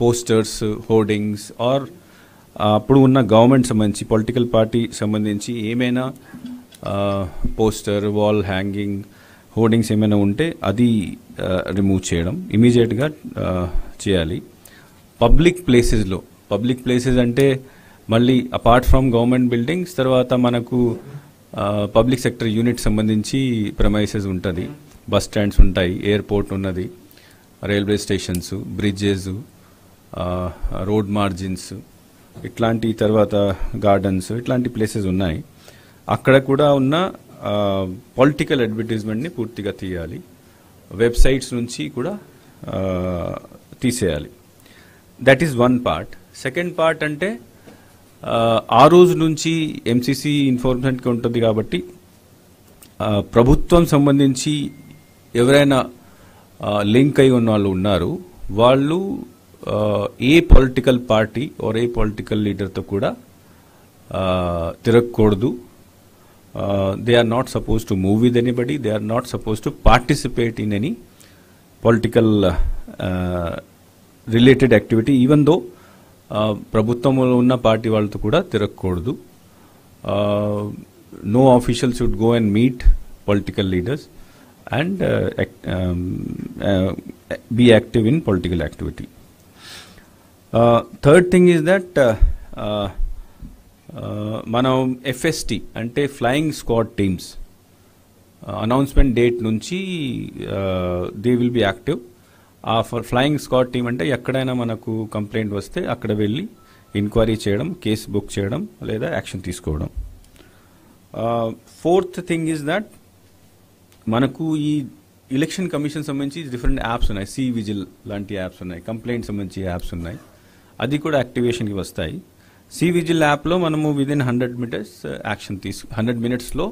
Posters, hoardings are అప్పుడు ఉన్న government సంబంధించి పొలిటికల్ పార్టీ సంబంధించి ఏమైనా పోస్టర్, వాల్ హ్యాంగింగ్, హోర్డింగ్స్ ఏమైనా ఉంటే అది రిమూవ్ చేయడం ఇమీడియట్గా చేయాలి. పబ్లిక్ ప్లేసెస్ అంటే మళ్ళీ అపార్ట్ ఫ్రమ్ గవర్నమెంట్ బిల్డింగ్స్ తర్వాత మనకు పబ్లిక్ సెక్టర్ యూనిట్ సంబంధించి ప్రెమైసెస్ ఉంటుంది, బస్ స్టాండ్స్ ఉంటాయి, ఎయిర్పోర్ట్ ఉన్నది, railway stations, bridges, road margins, ఇట్లాంటి తర్వాత గార్డెన్స్, ఇట్లాంటి ప్లేసెస్ ఉన్నాయి. అక్కడ కూడా ఉన్న పొలిటికల్ అడ్వర్టైజ్మెంట్ని పూర్తిగా తీయాలి. వెబ్సైట్స్ నుంచి కూడా తీసేయాలి. That is one part. Second part అంటే ఆ రోజు నుంచి ఎంసీసీ ఇన్ఫార్మేషన్కి ఉంటుంది కాబట్టి ప్రభుత్వం సంబంధించి ఎవరైనా లింక్ అయి ఉన్న వాళ్ళు ఉన్నారు, వాళ్ళు ఏ పొలిటికల్ పార్టీ ఆర్ ఏ పొలిటికల్ లీడర్తో కూడా తిరగకూడదు. They are not supposed to move with anybody. They are not supposed to participate in any political related activity, even though ప్రభుత్వంలో ఉన్న పార్టీ వాళ్ళతో కూడా తిరగకూడదు. No official should go and meet political leaders and be active in political activity. Third thing is that మనం FST అంటే flying squad teams announcement date నుంచి they will be active. ఆ flying squad team అంటే ఎక్కడైనా మనకు complaint వస్తే అక్కడ వెళ్ళి ఎంక్వైరీ చేయడం, కేసు బుక్ చేయడం లేదా యాక్షన్ తీసుకోవడం. ఫోర్త్ థింగ్ ఈజ్ దట్ మనకు ఈ ఎలక్షన్ కమిషన్ సంబంధించి డిఫరెంట్ యాప్స్ ఉన్నాయి, సి విజిల్ లాంటి యాప్స్ ఉన్నాయి, కంప్లైంట్ సంబంధించి యాప్స్ ఉన్నాయి, అది కూడా యాక్టివేషన్కి వస్తాయి. సి విజిల్ యాప్లో మనము విదిన్ 100 minutes యాక్షన్ 100 minutesలో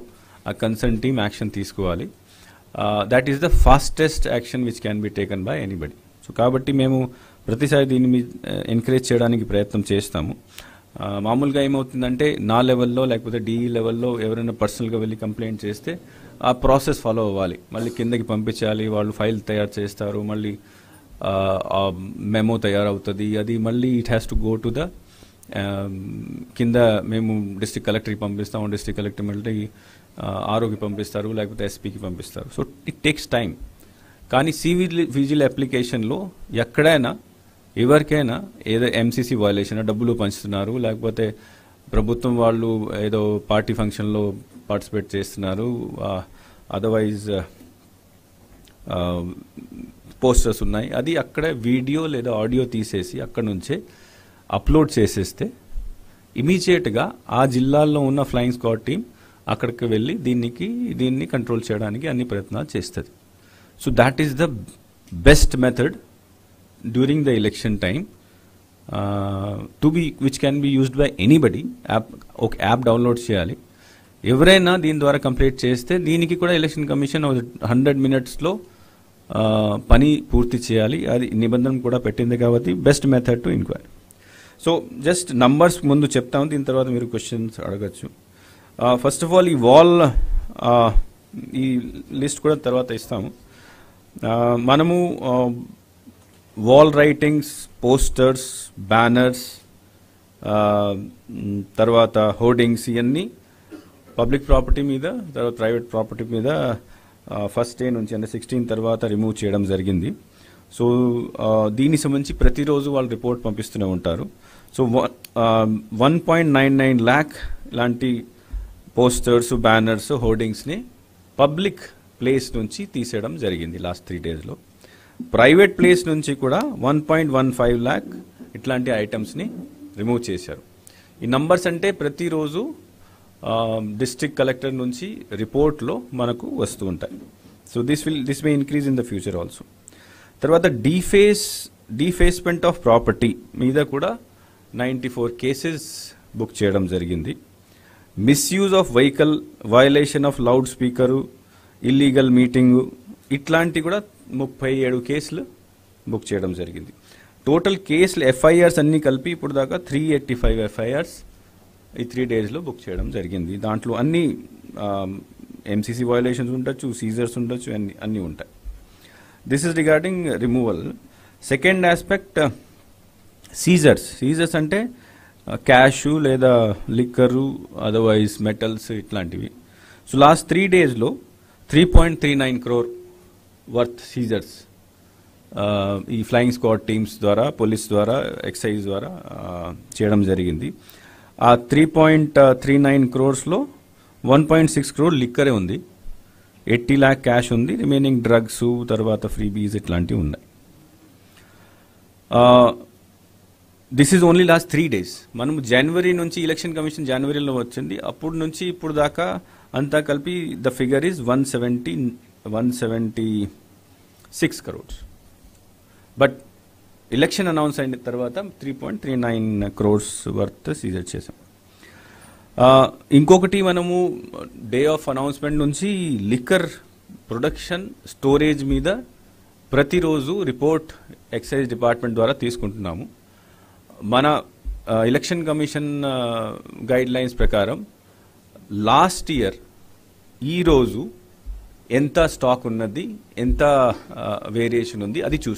ఆ కన్సర్న్ టీమ్ యాక్షన్ తీసుకోవాలి. That is the fastest action which can be taken by anybody. So కాబట్టి మేము ప్రతిసారి దీన్ని ఎంకరేజ్ చేయడానికి ప్రయత్నం చేస్తాము. మామూలుగా ఏమవుతుందంటే నా లెవెల్లో లేకపోతే డిఈ లెవెల్లో ఎవరైనా పర్సనల్గా వెళ్ళి కంప్లైంట్ చేస్తే ఆ ప్రాసెస్ ఫాలో అవ్వాలి, మళ్ళీ కిందకి పంపించాలి, వాళ్ళు ఫైల్ తయారు చేస్తారు, మళ్ళీ మెమో తయారవుతుంది, అది మళ్ళీ it has to go to the కింద మేము డిస్ట్రిక్ట్ కలెక్టర్కి పంపిస్తాము, డిస్ట్రిక్ట్ కలెక్టర్ మళ్ళీ ఆర్ఓకి పంపిస్తారు, లేకపోతే ఎస్పీకి పంపిస్తారు. So it takes time. కానీ సి విజిల్ అప్లికేషన్లో ఎక్కడైనా ఎవరికైనా ఏదో ఎంసీసీ వయలేషన్, డబ్బులు పంచుతున్నారు, లేకపోతే ప్రభుత్వం వాళ్ళు ఏదో పార్టీ ఫంక్షన్లో పార్టిసిపేట్ చేస్తున్నారు, అదర్వైజ్ పోస్టర్స్ ఉన్నాయి, అది అక్కడ వీడియో లేదా ఆడియో తీసేసి అక్కడ నుంచే అప్లోడ్ చేసేస్తే ఇమీడియట్గా ఆ జిల్లాల్లో ఉన్న ఫ్లయింగ్ స్క్వాడ్ టీం అక్కడికి వెళ్ళి దీన్ని కంట్రోల్ చేయడానికి అన్ని ప్రయత్నాలు చేస్తుంది. So that is the best method during the election time which can be used by anybody. ఒక యాప్ డౌన్లోడ్ చేయాలి, ఎవరైనా దీని ద్వారా కంప్లీట్ చేస్తే దీనికి కూడా ఎలక్షన్ కమిషన్ 100 minutesలో పని పూర్తి చేయాలి. అది నిబంధన కూడా పెట్టింది కాబట్టి best method to enquiry. So just numbers ముందు చెప్తాము, దీని తర్వాత మీరు క్వశ్చన్స్ అడగచ్చు. ఫస్ట్ ఆఫ్ ఆల్ ఈ వాల్ ఈ లిస్ట్ కూడా తర్వాత ఇస్తాము. మనము వాల్ రైటింగ్స్, పోస్టర్స్, బ్యానర్స్, తర్వాత హోర్డింగ్స్ ఇవన్నీ పబ్లిక్ ప్రాపర్టీ మీద, తర్వాత ప్రైవేట్ ప్రాపర్టీ మీద ఫస్ట్ డే నుంచి అంటే 16 తర్వాత రిమూవ్ చేయడం జరిగింది. సో దీనికి సంబంధించి ప్రతిరోజు వాళ్ళు రిపోర్ట్ పంపిస్తూనే ఉంటారు. సో 1.99 lakh లాంటి పోస్టర్స్, బ్యానర్స్, హోర్డింగ్స్ని పబ్లిక్ ప్లేస్ నుంచి తీసేయడం జరిగింది లాస్ట్ 3 daysలో. ప్రైవేట్ ప్లేస్ నుంచి కూడా 1.15 lakh ఇట్లాంటి ఐటమ్స్ని రిమూవ్ చేశారు. ఈ నంబర్స్ అంటే ప్రతిరోజు డిస్ట్రిక్ట్ కలెక్టర్ నుంచి రిపోర్ట్లో మనకు వస్తూ ఉంటాయి. So this may increase in the future also. తర్వాత డీఫేస్మెంట్ ఆఫ్ ప్రాపర్టీ మీద కూడా 94 cases బుక్ చేయడం జరిగింది. Misuse of vehicle, violation of loud speaker, illegal meeting, ఇట్లాంటి కూడా 37 కేసులు బుక్ చేయడం జరిగింది. టోటల్ కేసులు ఎఫ్ఐఆర్స్ అన్నీ కలిపి ఇప్పుడు దాకా 385 ఎఫ్ఐఆర్స్ ఈ 3 daysలో బుక్ చేయడం జరిగింది. దాంట్లో అన్ని ఎంసీసీ వయలేషన్స్ ఉండొచ్చు, సీజర్స్ ఉండొచ్చు, అన్నీ ఉంటాయి. This is regarding removal. Second aspect seizures అంటే క్యాష్ లేదా లిక్కరు అదర్వైజ్ మెటల్స్ ఇట్లాంటివి. సో లాస్ట్ 3 daysలో 3.39 crore వర్త్ సీజర్స్ ఈ ఫ్లయింగ్ స్క్వాడ్ టీమ్స్ ద్వారా, పోలీస్ ద్వారా, ఎక్సైజ్ ద్వారా చేయడం జరిగింది. ఆ 3.39 crores-లో 1.6 crore లిక్కరే ఉంది, 80 lakh క్యాష్ ఉంది, రిమైనింగ్ డ్రగ్స్, తర్వాత ఫ్రీబీస్ ఇట్లాంటివి ఉన్నాయి. This is only last 3 days. మనం జనవరి నుంచి ఎలక్షన్ కమిషన్ జనవరిలో వచ్చింది, అప్పుడు నుంచి ఇప్పుడు దాకా అంతా కలిపి the figure is 176 crores. But election announce అయిన తర్వాత 3.39 crores వర్త్ సీజర్ చేసాం. ఇంకొకటి, మనము డే ఆఫ్ అనౌన్స్మెంట్ నుంచి లిక్కర్ ప్రొడక్షన్, స్టోరేజ్ మీద ప్రతిరోజు రిపోర్ట్ ఎక్సైజ్ డిపార్ట్మెంట్ ద్వారా తీసుకుంటున్నాము. మన ఎలక్షన్ కమిషన్ గైడ్ లైన్స్ ప్రకారం లాస్ట్ ఇయర్ ఈరోజు ఎంత స్టాక్ ఉన్నది, ఎంత వేరియేషన్ ఉంది అది చూస్తాం.